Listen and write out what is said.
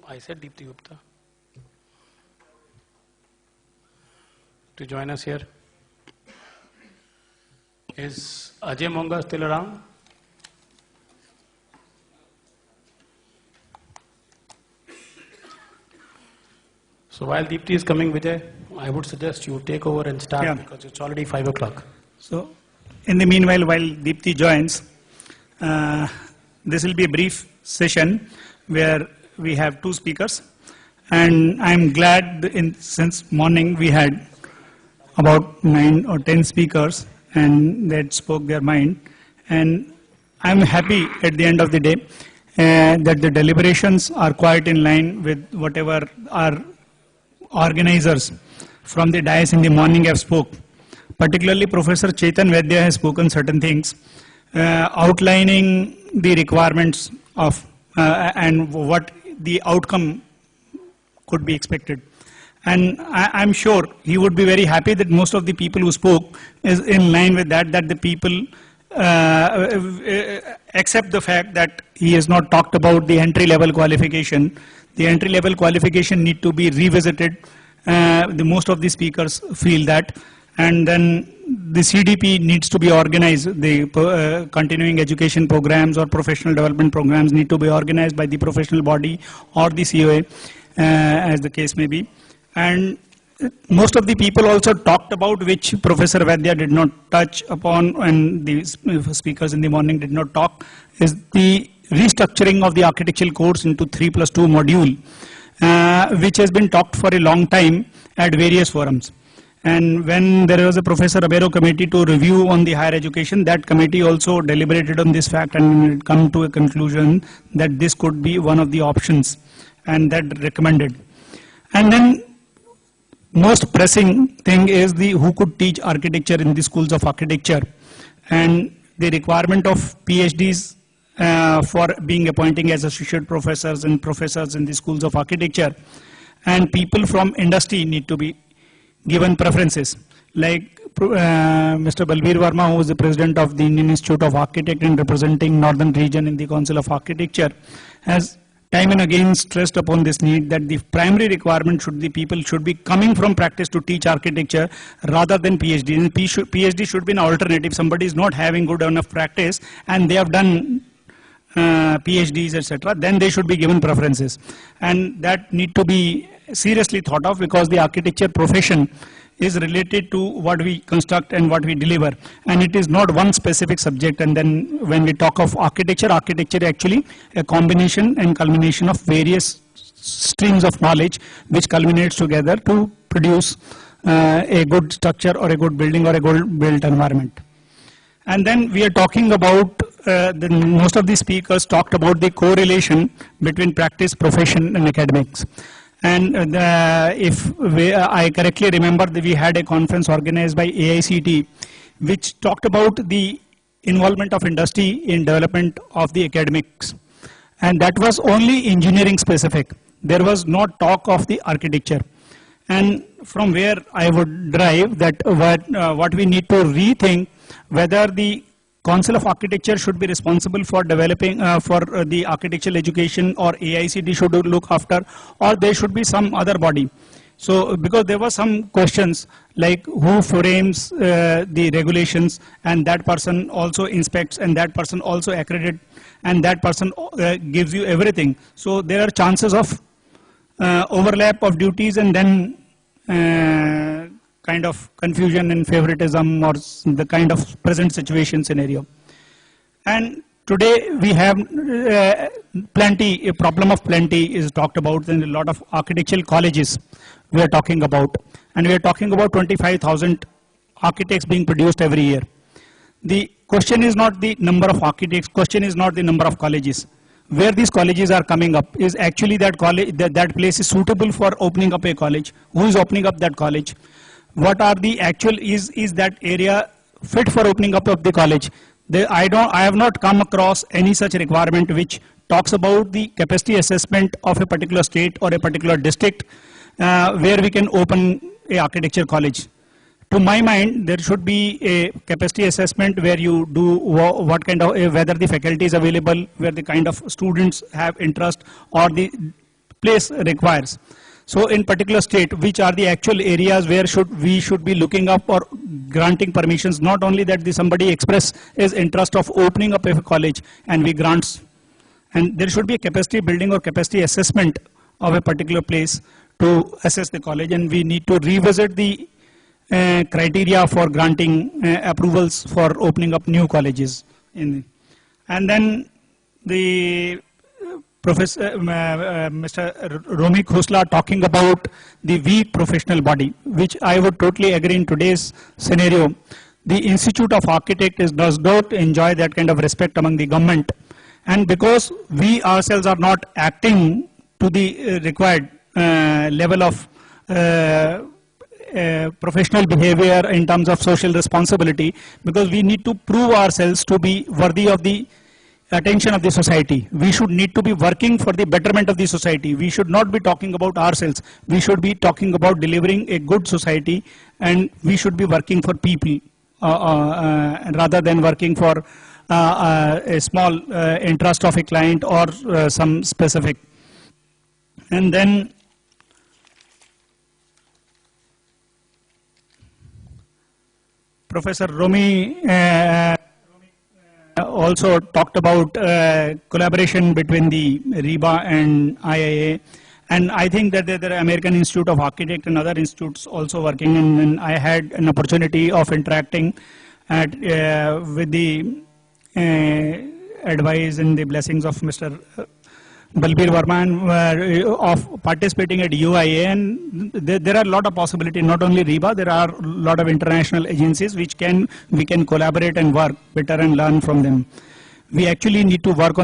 I said Deepti Gupta to join us here. Is Ajay Monga still around? So while Deepti is coming, Vijay, I would suggest you take over and start because it's already 5 o'clock. So in the meanwhile, while Deepti joins, this will be a brief session where we have 2 speakers. And I'm glad since morning we had about 9 or 10 speakers and that spoke their mind. And I'm happy at the end of the day that the deliberations are quite in line with whatever our organizers from the dais in the morning have spoke. Particularly Professor Chetan Vaidya has spoken certain things, outlining the requirements of and what the outcome could be expected. And I'm sure he would be very happy that most of the people who spoke is in line with that the people accept the fact that he has not talked about the entry-level qualification. The entry-level qualification need to be revisited. Most of the speakers feel that. And then the CDP needs to be organized. The continuing education programs or professional development programs need to be organized by the professional body or the COA, as the case may be. And most of the people also talked about, which Professor Vaidya did not touch upon and the speakers in the morning did not talk, is the restructuring of the architectural course into 3+2 module, which has been talked for a long time at various forums. And when there was a Professor Abero committee to review on the higher education, that committee also deliberated on this fact and come to a conclusion that this could be one of the options and that recommended. And then most pressing thing is the who could teach architecture in the schools of architecture and the requirement of PhDs for being appointing as associate professors and professors in the schools of architecture, and people from industry need to be given preferences. Like Mr. Balbir Verma, who is the president of the Indian Institute of Architects and representing Northern region in the Council of Architecture, has time and again stressed upon this need that the primary requirement should the people should be coming from practice to teach architecture rather than PhD. And PhD should be an alternative. Somebody is not having good enough practice and they have done PhDs, etc., then they should be given preferences. And that need to be seriously thought of because the architecture profession is related to what we construct and what we deliver. And it is not one specific subject. And then when we talk of architecture, architecture actually a combination and culmination of various streams of knowledge which culminates together to produce a good structure or a good building or a good built environment. And then we are talking about, most of the speakers talked about the correlation between practice, profession and academics. And I correctly remember that we had a conference organized by AICT which talked about the involvement of industry in development of the academics. And that was only engineering specific. There was no talk of the architecture. And from where I would derive that what we need to rethink whether the Council of Architecture should be responsible for developing for the architectural education or AICT should look after, or there should be some other body. So because there were some questions like who frames the regulations and that person also inspects and that person also accredits and that person gives you everything. So there are chances of overlap of duties and then kind of confusion and favoritism or the kind of present situation scenario. And today we have plenty, a problem of plenty is talked about in a lot of architectural colleges we are talking about. And we are talking about 25,000 architects being produced every year. The question is not the number of architects, question is not the number of colleges. Where these colleges are coming up is actually that college, that place is suitable for opening up a college. Who is opening up that college? What are the actual, is that area fit for opening up of the college? I have not come across any such requirement which talks about the capacity assessment of a particular state or a particular district where we can open a architecture college. To my mind, there should be a capacity assessment where you do what kind of, whether the faculty is available, where the kind of students have interest, or the place requires. So in particular state, which are the actual areas where we should be looking up or granting permissions, not only that somebody express his interest of opening up a college and we grants. And there should be a capacity building or capacity assessment of a particular place to assess the college, and we need to revisit the criteria for granting approvals for opening up new colleges. And then the Professor Mr. Romi Khosla talking about the weak professional body, which I would totally agree in today's scenario. The Institute of Architects does not enjoy that kind of respect among the government, and because we ourselves are not acting to the required level of professional behavior in terms of social responsibility, because we need to prove ourselves to be worthy of the attention of the society. We should need to be working for the betterment of the society. We should not be talking about ourselves. We should be talking about delivering a good society, and we should be working for people rather than working for a small interest of a client or some specific. And then Professor Romi also talked about collaboration between the RIBA and IIA, and I think that there are American Institute of Architects and other institutes also working, and I had an opportunity of interacting with the advice and the blessings of Mr. Balbir Varman of participating at UIA, and there are a lot of possibilities, not only RIBA, there are a lot of international agencies which we can collaborate and work better and learn from them. We actually need to work on that.